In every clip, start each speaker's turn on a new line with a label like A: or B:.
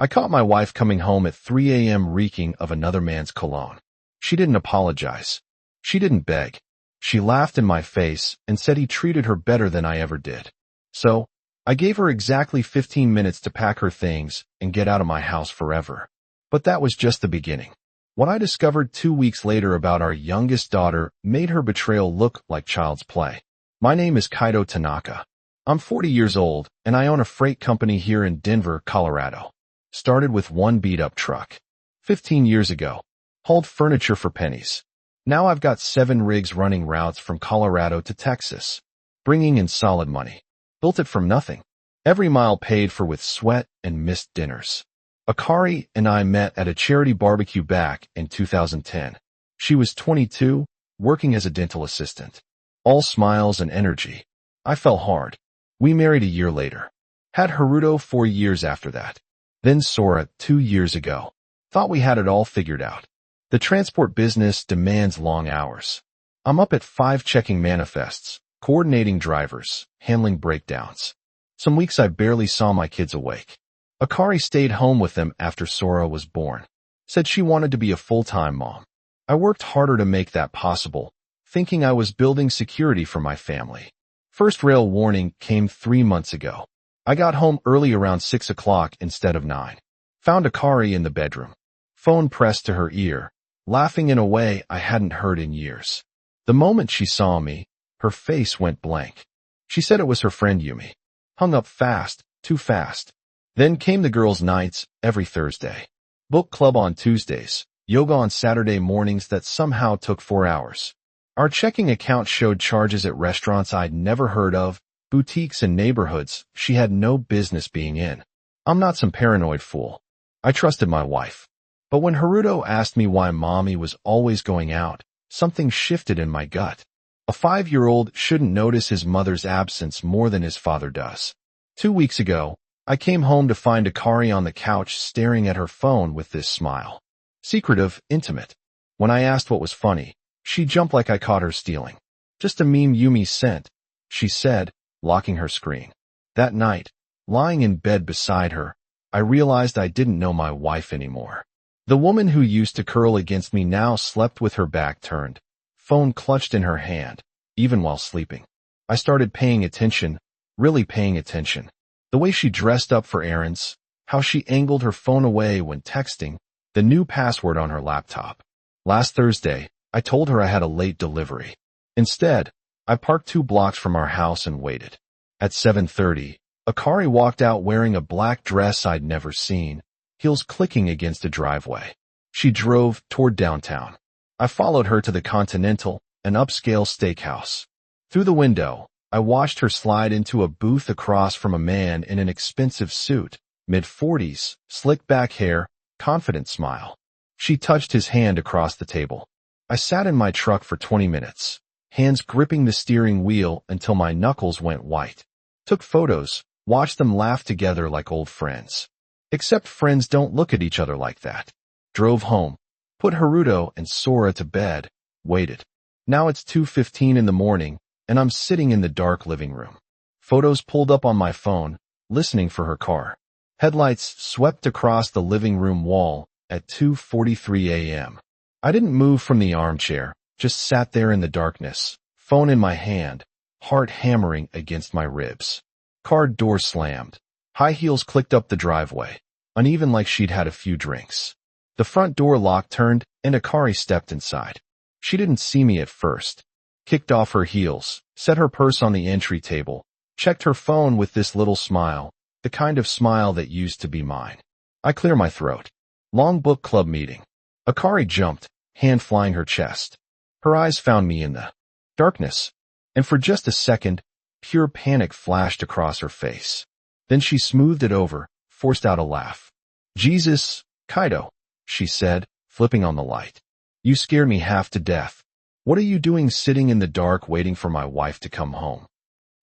A: I caught my wife coming home at 3 a.m. reeking of another man's cologne. She didn't apologize. She didn't beg. She laughed in my face and said he treated her better than I ever did. So, I gave her exactly 15 minutes to pack her things and get out of my house forever. But that was just the beginning. What I discovered 2 weeks later about our youngest daughter made her betrayal look like child's play. My name is Kaito Tanaka. I'm 40 years old, and I own a freight company here in Denver, Colorado. Started with one beat-up truck. 15 years ago. Hauled furniture for pennies. Now I've got 7 rigs running routes from Colorado to Texas. Bringing in solid money. Built it from nothing. Every mile paid for with sweat and missed dinners. Akari and I met at a charity barbecue back in 2010. She was 22, working as a dental assistant. All smiles and energy. I fell hard. We married a year later. Had Haruto 4 years after that. Then Sora 2 years ago. Thought we had it all figured out. The transport business demands long hours. I'm up at 5 checking manifests, coordinating drivers, handling breakdowns. Some weeks I barely saw my kids awake. Akari stayed home with them after Sora was born. Said she wanted to be a full-time mom. I worked harder to make that possible, thinking I was building security for my family. First rail warning came 3 months ago. I got home early around 6 o'clock instead of 9. Found Akari in the bedroom. Phone pressed to her ear, laughing in a way I hadn't heard in years. The moment she saw me, her face went blank. She said it was her friend Yumi. Hung up fast, too fast. Then came the girls' nights every Thursday. Book club on Tuesdays, yoga on Saturday mornings that somehow took 4 hours. Our checking account showed charges at restaurants I'd never heard of, boutiques and neighborhoods she had no business being in. I'm not some paranoid fool. I trusted my wife. But when Haruto asked me why mommy was always going out, something shifted in my gut. A 5-year-old shouldn't notice his mother's absence more than his father does. 2 weeks ago, I came home to find Akari on the couch staring at her phone with this smile. Secretive, intimate. When I asked what was funny, she jumped like I caught her stealing. Just a meme Yumi sent, she said, locking her screen. That night, lying in bed beside her, I realized I didn't know my wife anymore. The woman who used to curl against me now slept with her back turned, phone clutched in her hand, even while sleeping. I started paying attention, really paying attention. The way she dressed up for errands, how she angled her phone away when texting, the new password on her laptop. Last Thursday, I told her I had a late delivery. Instead, I parked 2 blocks from our house and waited. At 7:30, Akari walked out wearing a black dress I'd never seen, heels clicking against a driveway. She drove toward downtown. I followed her to the Continental, an upscale steakhouse. Through the window, I watched her slide into a booth across from a man in an expensive suit, mid-40s, slick back hair, confident smile. She touched his hand across the table. I sat in my truck for 20 minutes, hands gripping the steering wheel until my knuckles went white. Took photos, watched them laugh together like old friends. Except friends don't look at each other like that. Drove home, put Haruto and Sora to bed, waited. Now it's 2:15 in the morning, and I'm sitting in the dark living room. Photos pulled up on my phone, listening for her car. Headlights swept across the living room wall at 2:43 a.m. I didn't move from the armchair, just sat there in the darkness, phone in my hand, heart hammering against my ribs. Car door slammed. High heels clicked up the driveway, uneven like she'd had a few drinks. The front door lock turned, and Akari stepped inside. She didn't see me at first. Kicked off her heels, set her purse on the entry table, checked her phone with this little smile, the kind of smile that used to be mine. I clear my throat. Long book club meeting. Akari jumped, hand flying her chest. Her eyes found me in the darkness, and for just a second, pure panic flashed across her face. Then she smoothed it over, forced out a laugh. Jesus, Kaito, she said, flipping on the light. You scared me half to death. What are you doing sitting in the dark waiting for my wife to come home?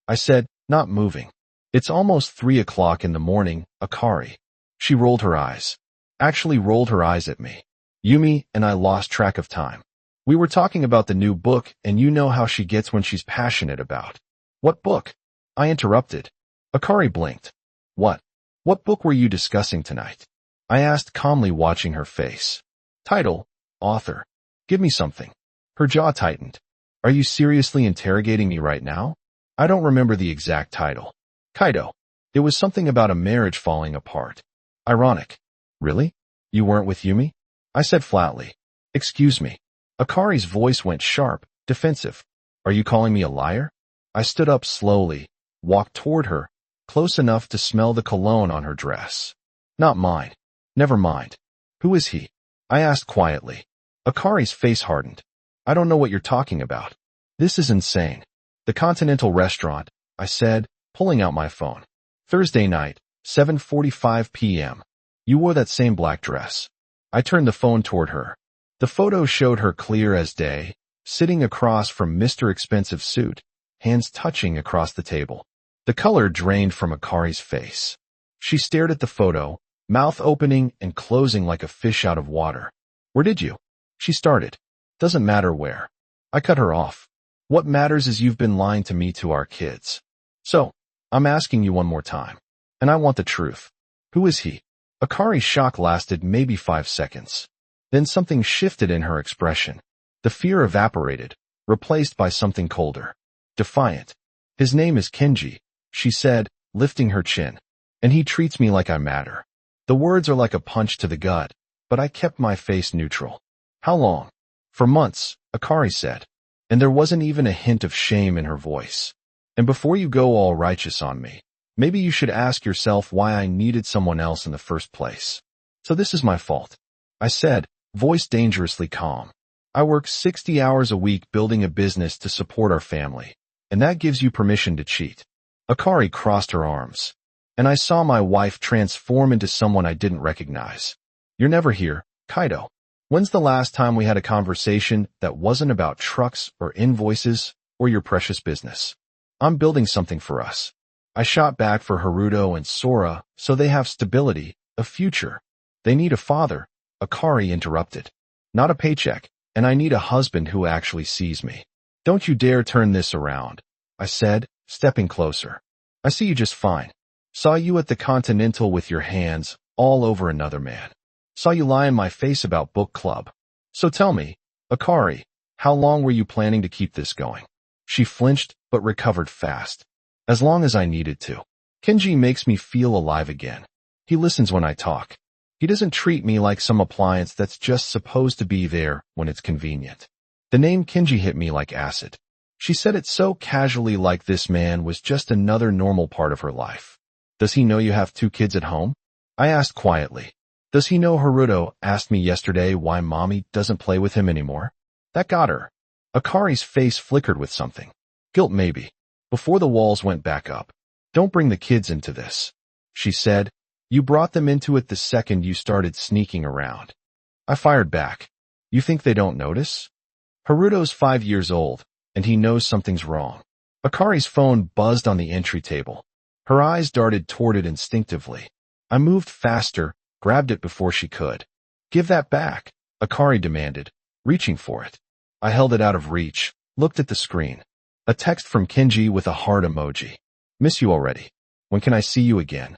A: I said, not moving. It's almost 3 o'clock in the morning, Akari. She rolled her eyes. Actually rolled her eyes at me. Yumi and I lost track of time. We were talking about the new book, and you know how she gets when she's passionate about. What book? I interrupted. Akari blinked. What book were you discussing tonight? I asked calmly, watching her face. Title, author. Give me something. Her jaw tightened. Are you seriously interrogating me right now? I don't remember the exact title. Kaido. It was something about a marriage falling apart. Ironic. Really? You weren't with Yumi? I said flatly. Excuse me. Akari's voice went sharp, defensive. Are you calling me a liar? I stood up slowly, walked toward her, close enough to smell the cologne on her dress. Not mine. Never mind. Who is he? I asked quietly. Akari's face hardened. I don't know what you're talking about. This is insane. The Continental Restaurant, I said, pulling out my phone. Thursday night, 7:45 p.m. You wore that same black dress. I turned the phone toward her. The photo showed her clear as day, sitting across from Mr. Expensive Suit, hands touching across the table. The color drained from Akari's face. She stared at the photo, mouth opening and closing like a fish out of water. Where did you? She started. Doesn't matter where. I cut her off. What matters is you've been lying to me, to our kids. So, I'm asking you one more time. And I want the truth. Who is he? Akari's shock lasted maybe 5 seconds. Then something shifted in her expression. The fear evaporated, replaced by something colder. Defiant. His name is Kenji, she said, lifting her chin. And he treats me like I matter. The words are like a punch to the gut, but I kept my face neutral. How long? For months, Akari said. And there wasn't even a hint of shame in her voice. And before you go all righteous on me, maybe you should ask yourself why I needed someone else in the first place. So this is my fault. I said, voice dangerously calm. I work 60 hours a week building a business to support our family, and that gives you permission to cheat. Akari crossed her arms, and I saw my wife transform into someone I didn't recognize. You're never here, Kaido. When's the last time we had a conversation that wasn't about trucks or invoices or your precious business? I'm building something for us. I shot back for Haruto and Sora so they have stability, a future. They need a father, Akari interrupted. Not a paycheck, and I need a husband who actually sees me. Don't you dare turn this around, I said, stepping closer. I see you just fine. Saw you at the Continental with your hands all over another man. Saw you lie in my face about book club. So tell me, Akari, how long were you planning to keep this going? She flinched, but recovered fast. As long as I needed to. Kenji makes me feel alive again. He listens when I talk. He doesn't treat me like some appliance that's just supposed to be there when it's convenient. The name Kenji hit me like acid. She said it so casually, like this man was just another normal part of her life. Does he know you have 2 kids at home? I asked quietly. Does he know Haruto asked me yesterday why mommy doesn't play with him anymore? That got her. Akari's face flickered with something. Guilt maybe. Before the walls went back up. Don't bring the kids into this, she said. You brought them into it the second you started sneaking around. I fired back. You think they don't notice? Haruto's 5 years old, and he knows something's wrong. Akari's phone buzzed on the entry table. Her eyes darted toward it instinctively. I moved faster, grabbed it before she could. Give that back, Akari demanded, reaching for it. I held it out of reach, looked at the screen. A text from Kenji with a heart emoji. Miss you already. When can I see you again?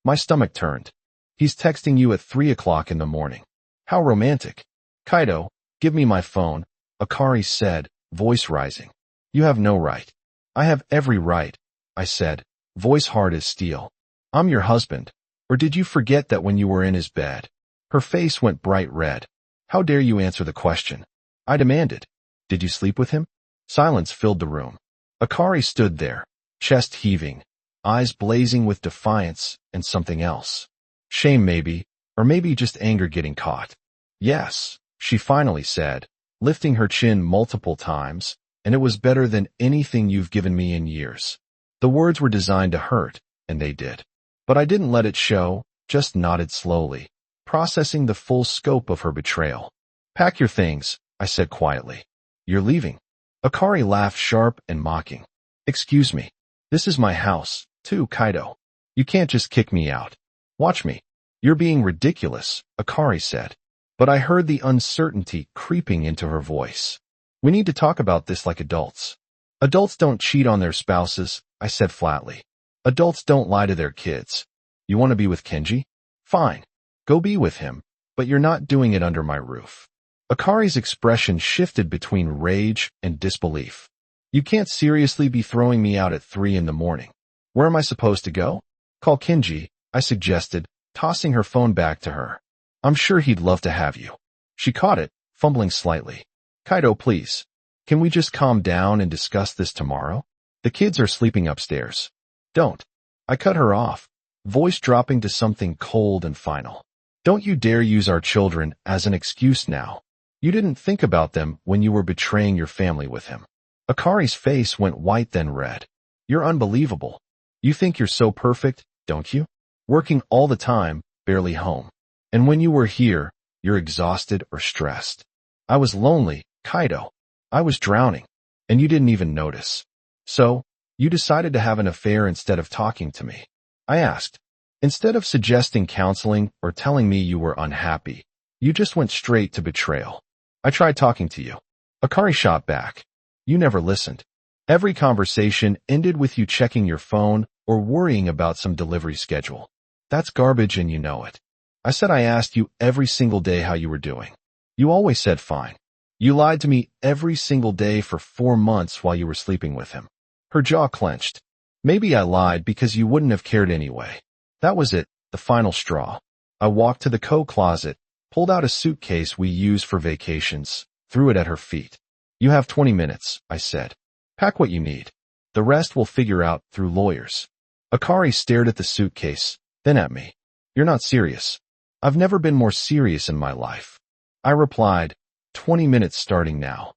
A: My stomach turned. He's texting you at 3 o'clock in the morning. How romantic. Kaido, give me my phone, Akari said, voice rising. You have no right. I have every right, I said, voice hard as steel. I'm your husband. Or did you forget that when you were in his bed? Her face went bright red. How dare you answer the question? I demanded. Did you sleep with him? Silence filled the room. Akari stood there, chest heaving, eyes blazing with defiance and something else. Shame maybe, or maybe just anger getting caught. Yes, she finally said, lifting her chin multiple times, and it was better than anything you've given me in years. The words were designed to hurt, and they did. But I didn't let it show, just nodded slowly, processing the full scope of her betrayal. Pack your things, I said quietly. You're leaving. Akari laughed sharp and mocking. Excuse me. This is my house, too, Kaido. You can't just kick me out. Watch me. You're being ridiculous, Akari said. But I heard the uncertainty creeping into her voice. We need to talk about this like adults. Adults don't cheat on their spouses, I said flatly. Adults don't lie to their kids. You want to be with Kenji? Fine. Go be with him, but you're not doing it under my roof. Akari's expression shifted between rage and disbelief. You can't seriously be throwing me out at 3 in the morning. Where am I supposed to go? Call Kenji, I suggested, tossing her phone back to her. I'm sure he'd love to have you. She caught it, fumbling slightly. Kaido, please. Can we just calm down and discuss this tomorrow? The kids are sleeping upstairs. Don't. I cut her off, voice dropping to something cold and final. Don't you dare use our children as an excuse now. You didn't think about them when you were betraying your family with him. Akari's face went white then red. You're unbelievable. You think you're so perfect, don't you? Working all the time, barely home. And when you were here, you're exhausted or stressed. I was lonely, Kaido. I was drowning, and you didn't even notice. So, you decided to have an affair instead of talking to me. I asked. Instead of suggesting counseling or telling me you were unhappy, you just went straight to betrayal. I tried talking to you. Akari shot back. You never listened. Every conversation ended with you checking your phone or worrying about some delivery schedule. That's garbage and you know it. I said I asked you every single day how you were doing. You always said fine. You lied to me every single day for 4 months while you were sleeping with him. Her jaw clenched. Maybe I lied because you wouldn't have cared anyway. That was it, the final straw. I walked to the closet, pulled out a suitcase we use for vacations, threw it at her feet. You have 20 minutes, I said. Pack what you need. The rest we'll figure out through lawyers. Akari stared at the suitcase, then at me. You're not serious. I've never been more serious in my life. I replied, 20 minutes starting now.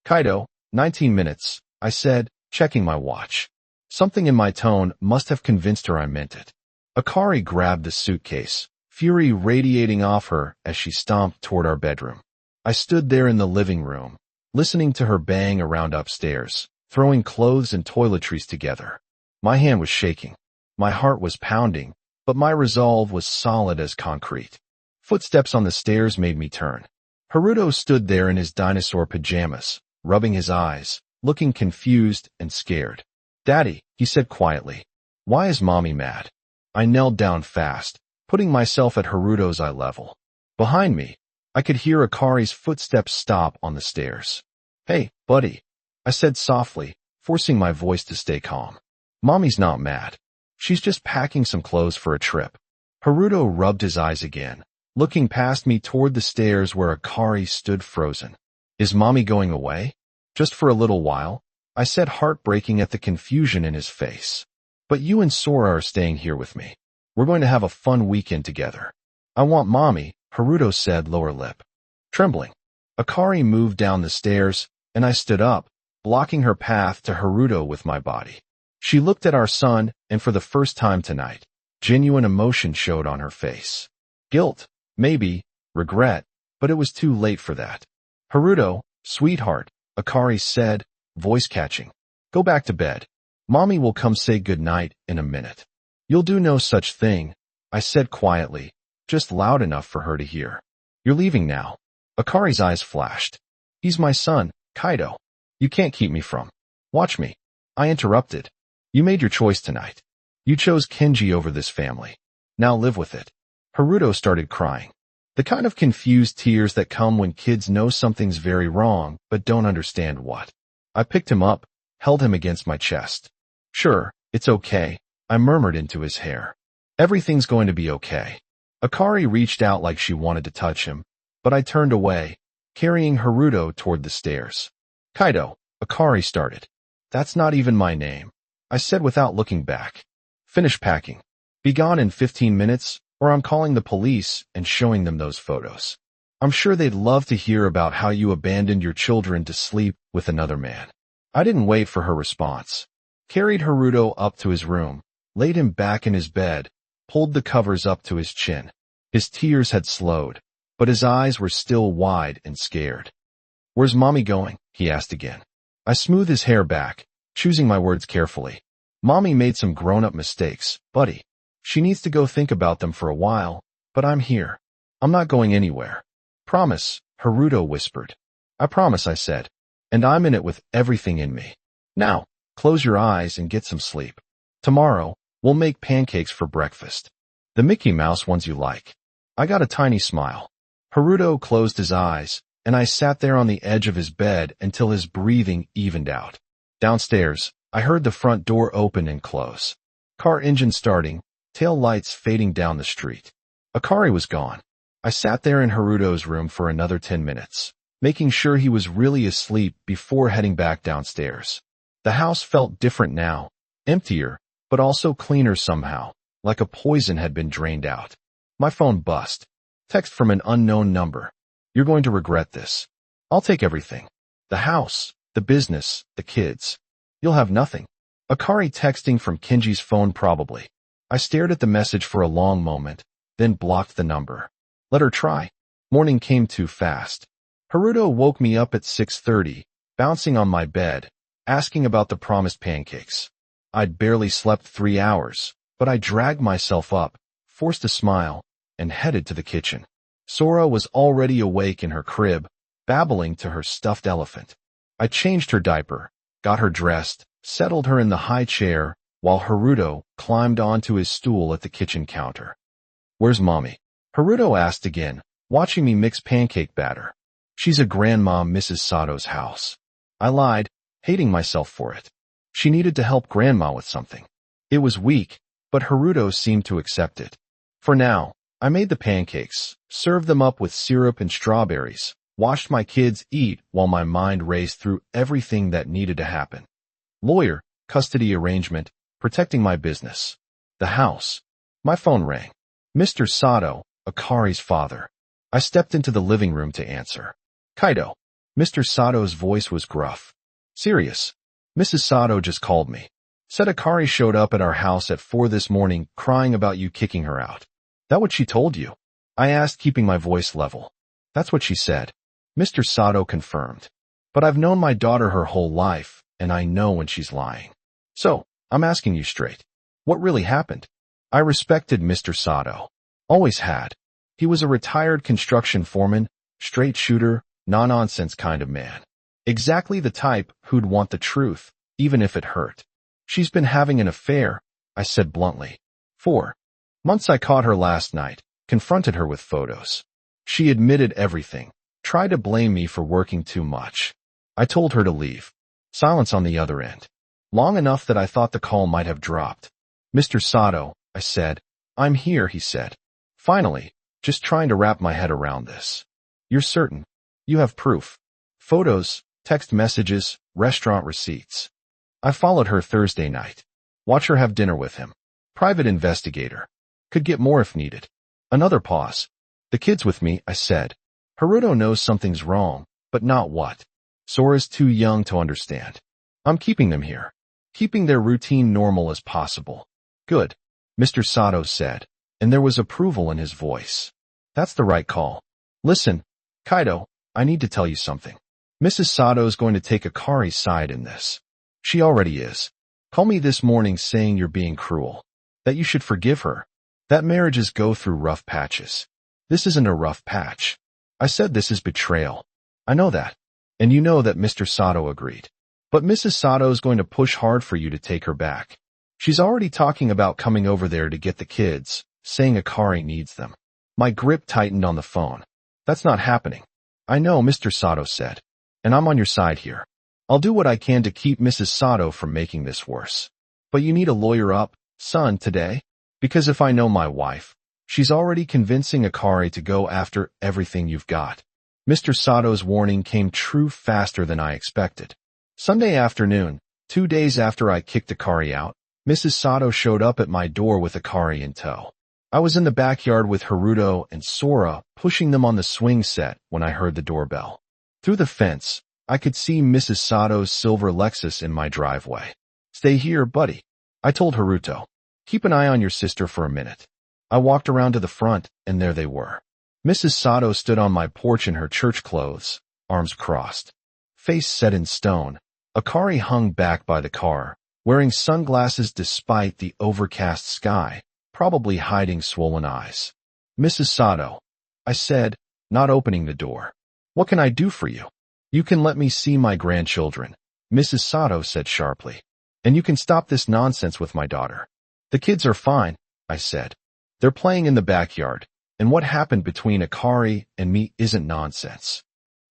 A: Kaido, 19 minutes, I said, checking my watch. Something in my tone must have convinced her I meant it. Akari grabbed the suitcase, fury radiating off her as she stomped toward our bedroom. I stood there in the living room, listening to her bang around upstairs, throwing clothes and toiletries together. My hand was shaking. My heart was pounding, but my resolve was solid as concrete. Footsteps on the stairs made me turn. Haruto stood there in his dinosaur pajamas, rubbing his eyes, looking confused and scared. Daddy, he said quietly. Why is Mommy mad? I knelt down fast, putting myself at Haruto's eye level. Behind me, I could hear Akari's footsteps stop on the stairs. Hey, buddy, I said softly, forcing my voice to stay calm. Mommy's not mad. She's just packing some clothes for a trip. Haruto rubbed his eyes again, looking past me toward the stairs where Akari stood frozen. Is Mommy going away? Just for a little while, I said, heartbreaking at the confusion in his face. But you and Sora are staying here with me. We're going to have a fun weekend together. I want Mommy, Haruto said, lower lip. Trembling. Akari moved down the stairs, and I stood up, blocking her path to Haruto with my body. She looked at our son, and for the first time tonight, genuine emotion showed on her face. Guilt, maybe, regret, but it was too late for that. Haruto, sweetheart, Akari said, voice catching. Go back to bed. Mommy will come say goodnight in a minute. You'll do no such thing, I said quietly, just loud enough for her to hear. You're leaving now. Akari's eyes flashed. He's my son, Kaido. You can't keep me from. Watch me. I interrupted. You made your choice tonight. You chose Kenji over this family. Now live with it. Haruto started crying. The kind of confused tears that come when kids know something's very wrong but don't understand what. I picked him up, held him against my chest. Sure, it's okay, I murmured into his hair. Everything's going to be okay. Akari reached out like she wanted to touch him, but I turned away, carrying Haruto toward the stairs. Kaido, Akari started. That's not even my name, I said without looking back. Finish packing. Be gone in 15 minutes, or I'm calling the police and showing them those photos. I'm sure they'd love to hear about how you abandoned your children to sleep with another man. I didn't wait for her response. Carried Haruto up to his room, laid him back in his bed, pulled the covers up to his chin. His tears had slowed, but his eyes were still wide and scared. Where's Mommy going? He asked again. I smoothed his hair back, choosing my words carefully. Mommy made some grown-up mistakes, buddy. She needs to go think about them for a while, but I'm here. I'm not going anywhere. Promise, Haruto whispered. I promise, I said. And I'm in it with everything in me. Now, close your eyes and get some sleep. Tomorrow, we'll make pancakes for breakfast. The Mickey Mouse ones you like. I got a tiny smile. Haruto closed his eyes, and I sat there on the edge of his bed until his breathing evened out. Downstairs, I heard the front door open and close. Car engine starting, tail lights fading down the street. Akari was gone. I sat there in Haruto's room for another 10 minutes, making sure he was really asleep before heading back downstairs. The house felt different now, emptier, but also cleaner somehow, like a poison had been drained out. My phone buzzed. Text from an unknown number. You're going to regret this. I'll take everything. The house, the business, the kids. You'll have nothing. Akari texting from Kenji's phone probably. I stared at the message for a long moment, then blocked the number. Let her try. Morning came too fast. Haruto woke me up at 6:30, bouncing on my bed, asking about the promised pancakes. I'd barely slept 3 hours, but I dragged myself up, forced a smile, and headed to the kitchen. Sora was already awake in her crib, babbling to her stuffed elephant. I changed her diaper, got her dressed, settled her in the high chair, while Haruto climbed onto his stool at the kitchen counter. Where's Mommy? Haruto asked again, watching me mix pancake batter. She's at Grandma Mrs. Sato's house. I lied, hating myself for it. She needed to help Grandma with something. It was weak, but Haruto seemed to accept it. For now, I made the pancakes, served them up with syrup and strawberries, watched my kids eat while my mind raced through everything that needed to happen. Lawyer, custody arrangement, protecting my business. The house. My phone rang. Mr. Sato, Akari's father. I stepped into the living room to answer. Kaido. Mr. Sato's voice was gruff. Serious. Mrs. Sato just called me. Said Akari showed up at our house at 4 this morning crying about you kicking her out. That what she told you? I asked, keeping my voice level. That's what she said. Mr. Sato confirmed. But I've known my daughter her whole life, and I know when she's lying. So, I'm asking you straight. What really happened? I respected Mr. Sato. Always had. He was a retired construction foreman, straight shooter, no-nonsense kind of man. Exactly the type who'd want the truth, even if it hurt. She's been having an affair, I said bluntly. 4 months. I caught her last night, confronted her with photos. She admitted everything, tried to blame me for working too much. I told her to leave. Silence on the other end. Long enough that I thought the call might have dropped. Mr. Sato, I said. I'm here, he said. Finally, just trying to wrap my head around this. You're certain? You have proof. Photos, text messages, restaurant receipts. I followed her Thursday night. Watch her have dinner with him. Private investigator. Could get more if needed. Another pause. The kid's with me, I said. Haruto knows something's wrong, but not what. Sora's too young to understand. I'm keeping them here. Keeping their routine normal as possible. Good. Mr. Sato said, and there was approval in his voice. That's the right call. Listen, Kaido, I need to tell you something. Mrs. Sato's going to take Akari's side in this. She already is. Call me this morning saying you're being cruel. That you should forgive her. That marriages go through rough patches. This isn't a rough patch. I said this is betrayal. I know that. And you know that Mr. Sato agreed. But Mrs. Sato's going to push hard for you to take her back. She's already talking about coming over there to get the kids, saying Akari needs them. My grip tightened on the phone. That's not happening. I know, Mr. Sato said. And I'm on your side here. I'll do what I can to keep Mrs. Sato from making this worse. But you need a lawyer up, son, today? Because if I know my wife, she's already convincing Akari to go after everything you've got. Mr. Sato's warning came true faster than I expected. Sunday afternoon, 2 days after I kicked Akari out, Mrs. Sato showed up at my door with Akari in tow. I was in the backyard with Haruto and Sora pushing them on the swing set when I heard the doorbell. Through the fence, I could see Mrs. Sato's silver Lexus in my driveway. Stay here, buddy. I told Haruto. Keep an eye on your sister for a minute. I walked around to the front, and there they were. Mrs. Sato stood on my porch in her church clothes, arms crossed. Face set in stone. Akari hung back by the car, wearing sunglasses despite the overcast sky, probably hiding swollen eyes. Mrs. Sato, I said, not opening the door. What can I do for you? You can let me see my grandchildren, Mrs. Sato said sharply. And you can stop this nonsense with my daughter. The kids are fine, I said. They're playing in the backyard. and what happened between Akari and me isn't nonsense.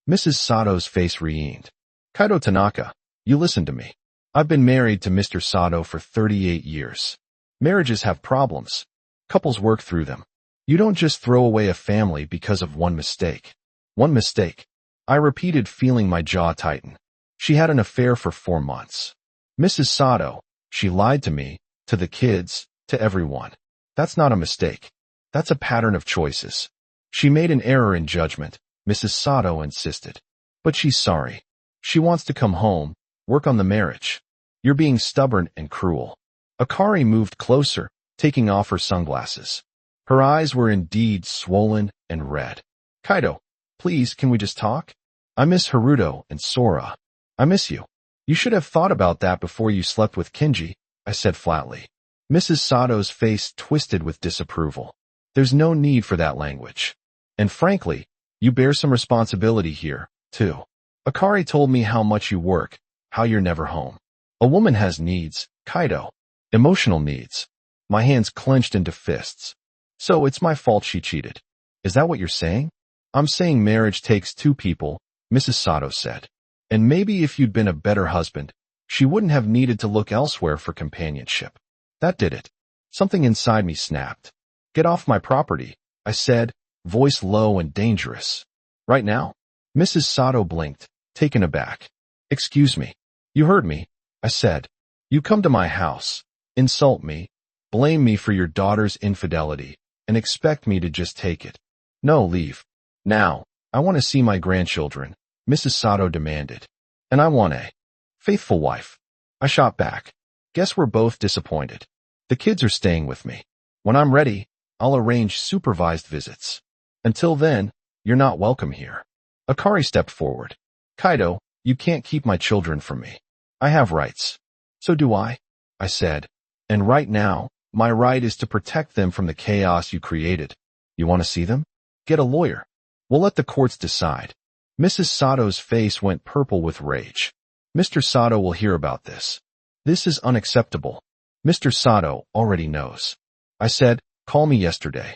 A: Mrs. Sato's face re-eamed. Kaito Tanaka, you listen to me. I've been married to Mr. Sato for 38 years. Marriages have problems. Couples work through them. You don't just throw away a family because of one mistake. One mistake. I repeated, feeling my jaw tighten. She had an affair for 4 months. Mrs. Sato, she lied to me, to the kids, to everyone. That's not a mistake. That's a pattern of choices. She made an error in judgment, Mrs. Sato insisted. But she's sorry. She wants to come home, work on the marriage. You're being stubborn and cruel. Akari moved closer, taking off her sunglasses. Her eyes were indeed swollen and red. Kaito, please, can we just talk? I miss Haruto and Sora. I miss you. You should have thought about that before you slept with Kinji, I said flatly. Mrs. Sato's face twisted with disapproval. There's no need for that language. And frankly, you bear some responsibility here, too. Akari told me how much you work, how you're never home. A woman has needs, Kaito. Emotional needs. My hands clenched into fists. So it's my fault she cheated. Is that what you're saying? I'm saying marriage takes 2 people, Mrs. Sato said. And maybe if you'd been a better husband, she wouldn't have needed to look elsewhere for companionship. That did it. Something inside me snapped. Get off my property, I said, voice low and dangerous. Right now? Mrs. Sato blinked, taken aback. Excuse me. You heard me, I said. You come to my house, insult me, blame me for your daughter's infidelity, and expect me to just take it. No, leave. Now, I want to see my grandchildren, Mrs. Sato demanded. And I want a faithful wife. I shot back. Guess we're both disappointed. The kids are staying with me. When I'm ready, I'll arrange supervised visits. Until then, you're not welcome here. Akari stepped forward. Kaito, you can't keep my children from me. I have rights. So do I said. And right now, my right is to protect them from the chaos you created. You want to see them? Get a lawyer. We'll let the courts decide. Mrs. Sato's face went purple with rage. Mr. Sato will hear about this. This is unacceptable. Mr. Sato already knows. I said, call me yesterday.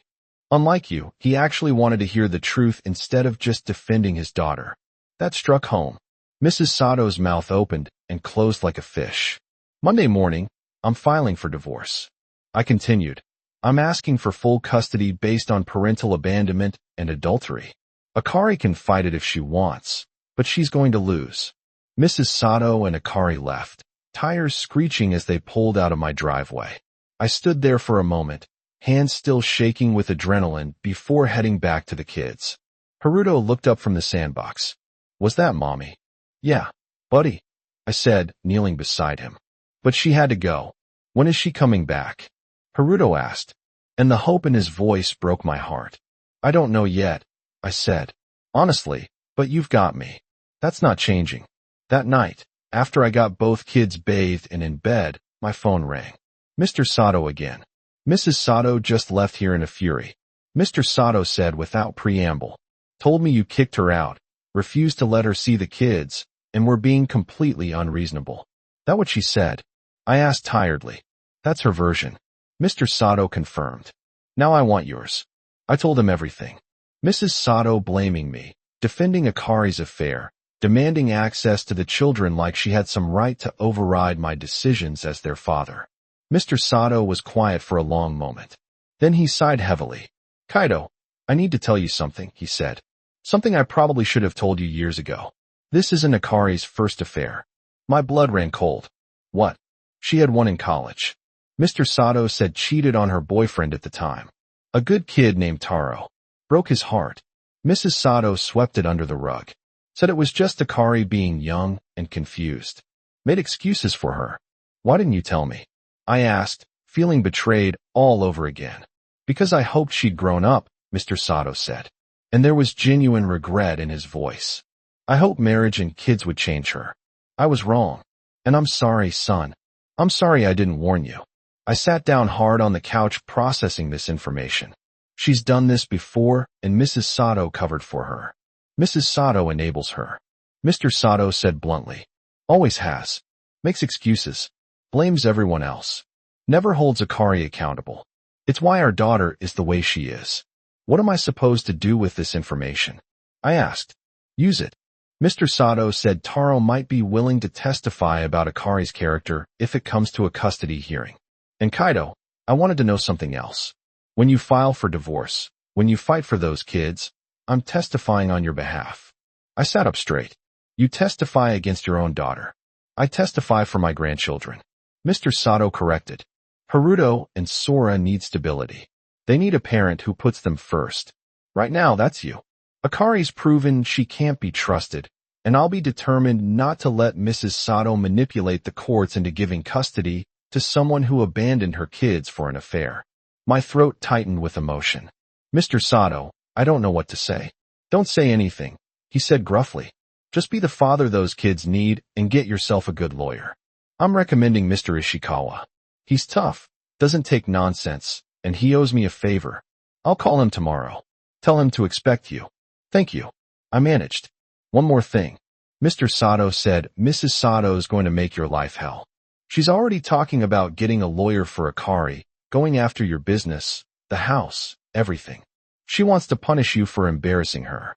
A: Unlike you, he actually wanted to hear the truth instead of just defending his daughter. That struck home. Mrs. Sato's mouth opened and closed like a fish. Monday morning, I'm filing for divorce. I continued. I'm asking for full custody based on parental abandonment and adultery. Akari can fight it if she wants, but she's going to lose. Mrs. Sato and Akari left, tires screeching as they pulled out of my driveway. I stood there for a moment, hands still shaking with adrenaline before heading back to the kids. Haruto looked up from the sandbox. Was that Mommy? Yeah, buddy, I said, kneeling beside him. But she had to go. When is she coming back? Haruto asked, and the hope in his voice broke my heart. I don't know yet, I said. Honestly, but you've got me. That's not changing. That night, after I got both kids bathed and in bed, my phone rang. Mr. Sato again. Mrs. Sato just left here in a fury. Mr. Sato said without preamble. Told me you kicked her out, refused to let her see the kids, and were being completely unreasonable. That what she said? I asked tiredly. That's her version. Mr. Sato confirmed. Now I want yours. I told him everything. Mrs. Sato blaming me, defending Akari's affair, demanding access to the children like she had some right to override my decisions as their father. Mr. Sato was quiet for a long moment. Then he sighed heavily. Kaito, I need to tell you something, he said. Something I probably should have told you years ago. This isn't Akari's first affair. My blood ran cold. What? She had one in college. Mr. Sato said cheated on her boyfriend at the time. A good kid named Taro. Broke his heart. Mrs. Sato swept it under the rug. Said it was just Akari being young and confused. Made excuses for her. Why didn't you tell me? I asked, feeling betrayed all over again. Because I hoped she'd grown up, Mr. Sato said. And there was genuine regret in his voice. I hoped marriage and kids would change her. I was wrong. And I'm sorry, son. I'm sorry I didn't warn you. I sat down hard on the couch processing this information. She's done this before, and Mrs. Sato covered for her. Mrs. Sato enables her. Mr. Sato said bluntly. Always has. Makes excuses. Blames everyone else. Never holds Akari accountable. It's why our daughter is the way she is. What am I supposed to do with this information? I asked. Use it. Mr. Sato said Taro might be willing to testify about Akari's character if it comes to a custody hearing. And Kaido, I wanted to know something else. When you file for divorce, when you fight for those kids, I'm testifying on your behalf. I sat up straight. You testify against your own daughter. I testify for my grandchildren. Mr. Sato corrected. Haruto and Sora need stability. They need a parent who puts them first. Right now, that's you. Akari's proven she can't be trusted, and I'll be determined not to let Mrs. Sato manipulate the courts into giving custody to someone who abandoned her kids for an affair. My throat tightened with emotion. Mr. Sato, I don't know what to say. Don't say anything, he said gruffly. Just be the father those kids need and get yourself a good lawyer. I'm recommending Mr. Ishikawa. He's tough, doesn't take nonsense, and he owes me a favor. I'll call him tomorrow. Tell him to expect you. Thank you. I managed. One more thing. Mr. Sato said Mrs. Sato's going to make your life hell. She's already talking about getting a lawyer for Akari, going after your business, the house, everything. She wants to punish you for embarrassing her.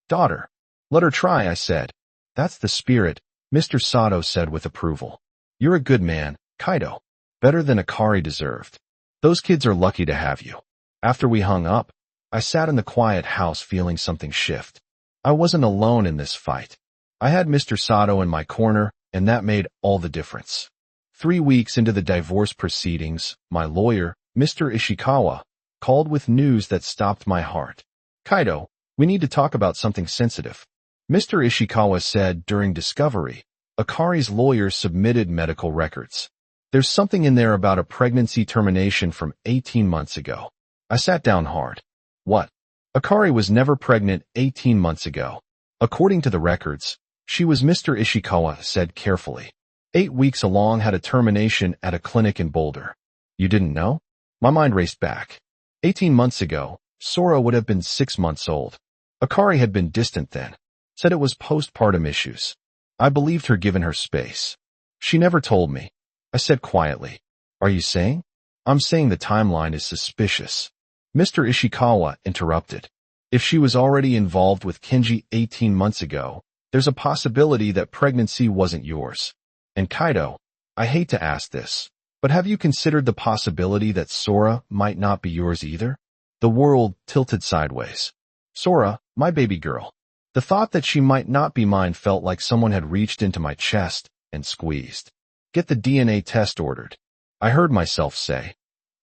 A: Daughter. Let her try, I said. That's the spirit, Mr. Sato said with approval. You're a good man, Kaido. Better than Akari deserved. Those kids are lucky to have you. After we hung up, I sat in the quiet house feeling something shift. I wasn't alone in this fight. I had Mr. Sato in my corner, and that made all the difference. 3 weeks into the divorce proceedings, my lawyer, Mr. Ishikawa, called with news that stopped my heart. Kaido, we need to talk about something sensitive. Mr. Ishikawa said during discovery, Akari's lawyer submitted medical records. There's something in there about a pregnancy termination from 18 months ago. I sat down hard. What? Akari was never pregnant 18 months ago. According to the records, she was, Mr. Ishikawa said carefully. 8 weeks along had a termination at a clinic in Boulder. You didn't know? My mind raced back. 18 months ago, Sora would have been 6 months old. Akari had been distant then. Said it was postpartum issues. I believed her given her space. She never told me. I said quietly. Are you saying? I'm saying the timeline is suspicious. Mr. Ishikawa interrupted. If she was already involved with Kenji 18 months ago, there's a possibility that pregnancy wasn't yours. And Kaido, I hate to ask this, but have you considered the possibility that Sora might not be yours either? The world tilted sideways. Sora, my baby girl. The thought that she might not be mine felt like someone had reached into my chest and squeezed. Get the DNA test ordered. I heard myself say.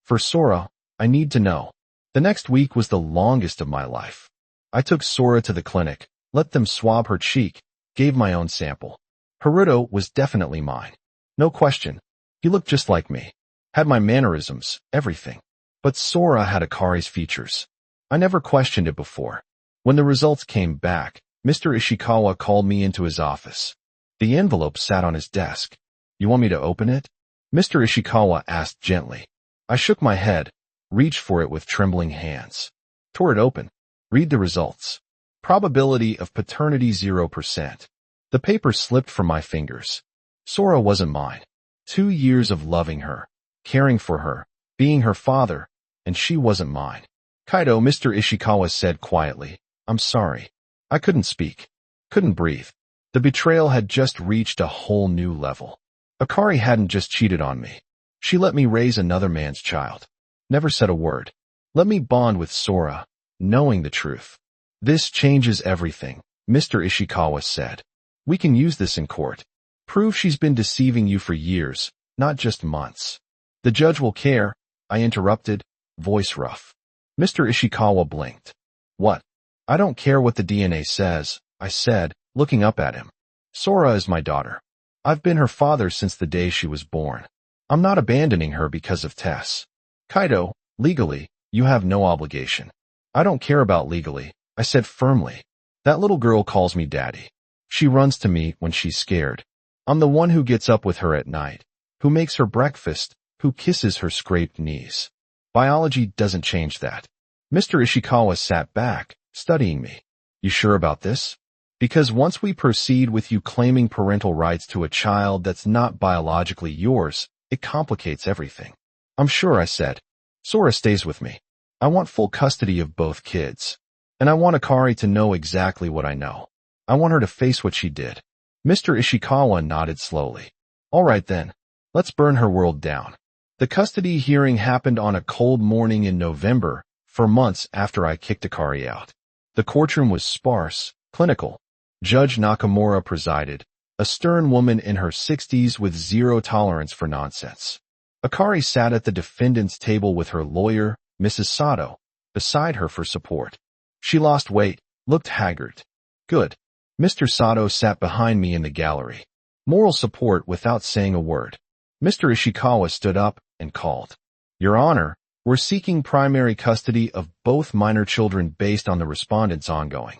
A: For Sora, I need to know. The next week was the longest of my life. I took Sora to the clinic, let them swab her cheek, gave my own sample. Haruto was definitely mine. No question. He looked just like me. Had my mannerisms, everything. But Sora had Akari's features. I never questioned it before. When the results came back, Mr. Ishikawa called me into his office. The envelope sat on his desk. You want me to open it? Mr. Ishikawa asked gently. I shook my head, reached for it with trembling hands. Tore it open. Read the results. Probability of paternity 0%. The paper slipped from my fingers. Sora wasn't mine. 2 years of loving her, caring for her, being her father, and she wasn't mine. Kaido, Mr. Ishikawa said quietly, I'm sorry. I couldn't speak. Couldn't breathe. The betrayal had just reached a whole new level. Akari hadn't just cheated on me. She let me raise another man's child. Never said a word. Let me bond with Sora, knowing the truth. This changes everything, Mr. Ishikawa said. We can use this in court. Prove she's been deceiving you for years, not just months. The judge will care, I interrupted, voice rough. Mr. Ishikawa blinked. What? I don't care what the DNA says, I said, looking up at him. Sora is my daughter. I've been her father since the day she was born. I'm not abandoning her because of Tess. Kaido, legally, you have no obligation. I don't care about legally, I said firmly. That little girl calls me daddy. She runs to me when she's scared. I'm the one who gets up with her at night, who makes her breakfast, who kisses her scraped knees. Biology doesn't change that. Mr. Ishikawa sat back, studying me. You sure about this? Because once we proceed with you claiming parental rights to a child that's not biologically yours, it complicates everything. I'm sure, I said. Sora stays with me. I want full custody of both kids. And I want Akari to know exactly what I know. I want her to face what she did. Mr. Ishikawa nodded slowly. All right then. Let's burn her world down. The custody hearing happened on a cold morning in November, for months after I kicked Akari out. The courtroom was sparse, clinical. Judge Nakamura presided, a stern woman in her 60s with zero tolerance for nonsense. Akari sat at the defendant's table with her lawyer, Mrs. Sato, beside her for support. She lost weight, looked haggard. Good. Mr. Sato sat behind me in the gallery. Moral support without saying a word. Mr. Ishikawa stood up and called. Your Honor, we're seeking primary custody of both minor children based on the respondent's ongoing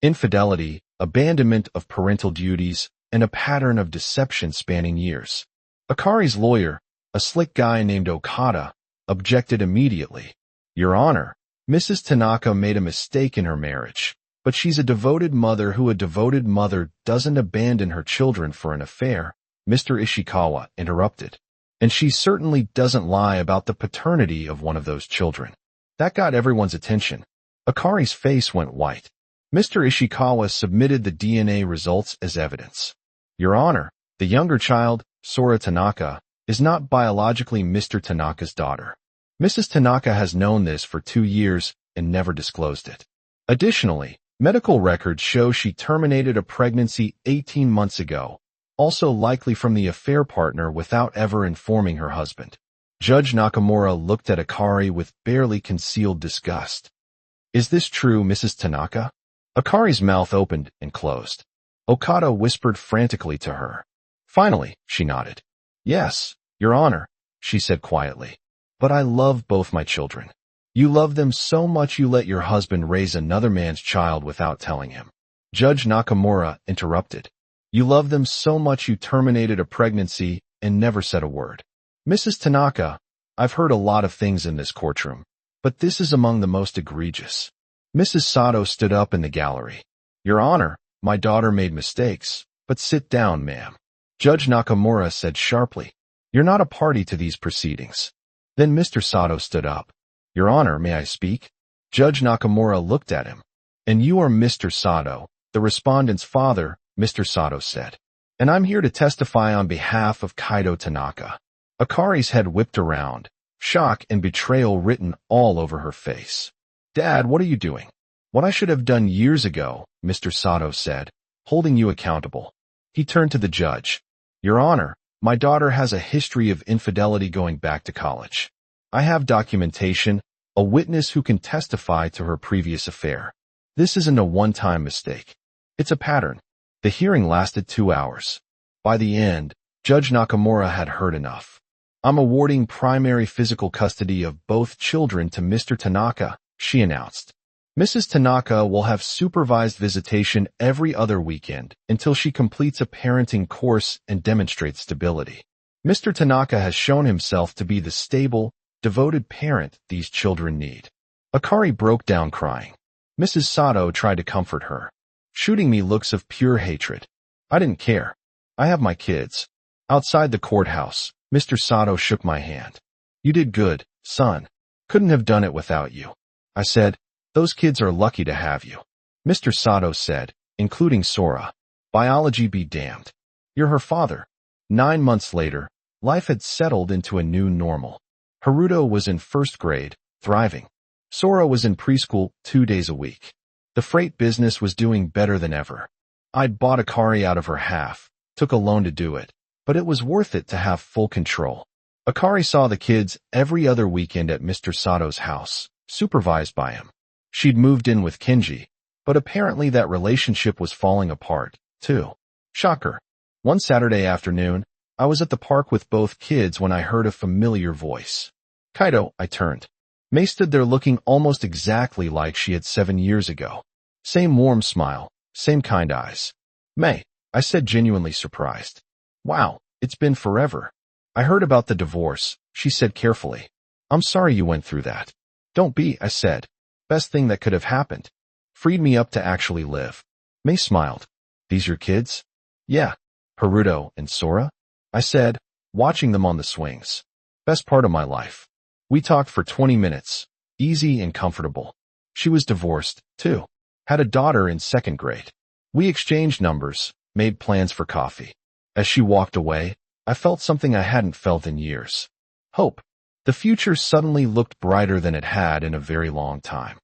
A: infidelity, abandonment of parental duties, and a pattern of deception spanning years. Akari's lawyer, a slick guy named Okada, objected immediately. Your Honor, Mrs. Tanaka made a mistake in her marriage, but she's a devoted mother who a devoted mother doesn't abandon her children for an affair, Mr. Ishikawa interrupted. And she certainly doesn't lie about the paternity of one of those children. That got everyone's attention. Akari's face went white. Mr. Ishikawa submitted the DNA results as evidence. Your Honor, the younger child, Sora Tanaka, is not biologically Mr. Tanaka's daughter. Mrs. Tanaka has known this for 2 years and never disclosed it. Additionally, medical records show she terminated a pregnancy 18 months ago, also likely from the affair partner without ever informing her husband. Judge Nakamura looked at Akari with barely concealed disgust. Is this true, Mrs. Tanaka? Akari's mouth opened and closed. Okada whispered frantically to her. Finally, she nodded. Yes, Your Honor, she said quietly. But I love both my children. You love them so much you let your husband raise another man's child without telling him. Judge Nakamura interrupted. You love them so much you terminated a pregnancy and never said a word. Mrs. Tanaka, I've heard a lot of things in this courtroom, but this is among the most egregious. Mrs. Sato stood up in the gallery. Your Honor, my daughter made mistakes, but sit down, ma'am. Judge Nakamura said sharply. You're not a party to these proceedings. Then Mr. Sato stood up. Your Honor, may I speak? Judge Nakamura looked at him. And you are Mr. Sato, the respondent's father, Mr. Sato said. And I'm here to testify on behalf of Kaido Tanaka. Akari's head whipped around, shock and betrayal written all over her face. Dad, what are you doing? What I should have done years ago, Mr. Sato said, holding you accountable. He turned to the judge. Your Honor, my daughter has a history of infidelity going back to college. I have documentation, a witness who can testify to her previous affair. This isn't a one-time mistake. It's a pattern. The hearing lasted 2 hours. By the end, Judge Nakamura had heard enough. I'm awarding primary physical custody of both children to Mr. Tanaka, she announced. Mrs. Tanaka will have supervised visitation every other weekend until she completes a parenting course and demonstrates stability. Mr. Tanaka has shown himself to be the stable, devoted parent these children need. Akari broke down crying. Mrs. Sato tried to comfort her, shooting me looks of pure hatred. I didn't care. I have my kids. Outside the courthouse, Mr. Sato shook my hand. You did good, son. Couldn't have done it without you. I said, those kids are lucky to have you. Mr. Sato said, including Sora. Biology be damned. You're her father. 9 months later, life had settled into a new normal. Haruto was in 1st grade, thriving. Sora was in preschool 2 days a week. The freight business was doing better than ever. I'd bought Akari out of her half, took a loan to do it, but it was worth it to have full control. Akari saw the kids every other weekend at Mr. Sato's house, supervised by him. She'd moved in with Kenji, but apparently that relationship was falling apart, too. Shocker. One Saturday afternoon, I was at the park with both kids when I heard a familiar voice. Kaido, I turned. Mei stood there looking almost exactly like she had 7 years ago. Same warm smile, same kind eyes. Mei, I said, genuinely surprised. Wow, it's been forever. I heard about the divorce, she said carefully. I'm sorry you went through that. Don't be, I said. Best thing that could have happened. Freed me up to actually live. Mei smiled. These your kids? Yeah. Haruto and Sora? I said, watching them on the swings. Best part of my life. We talked for 20 minutes. easy and comfortable. She was divorced, too. Had a daughter in second grade. We exchanged numbers, made plans for coffee. As she walked away, I felt something I hadn't felt in years. Hope. The future suddenly looked brighter than it had in a very long time.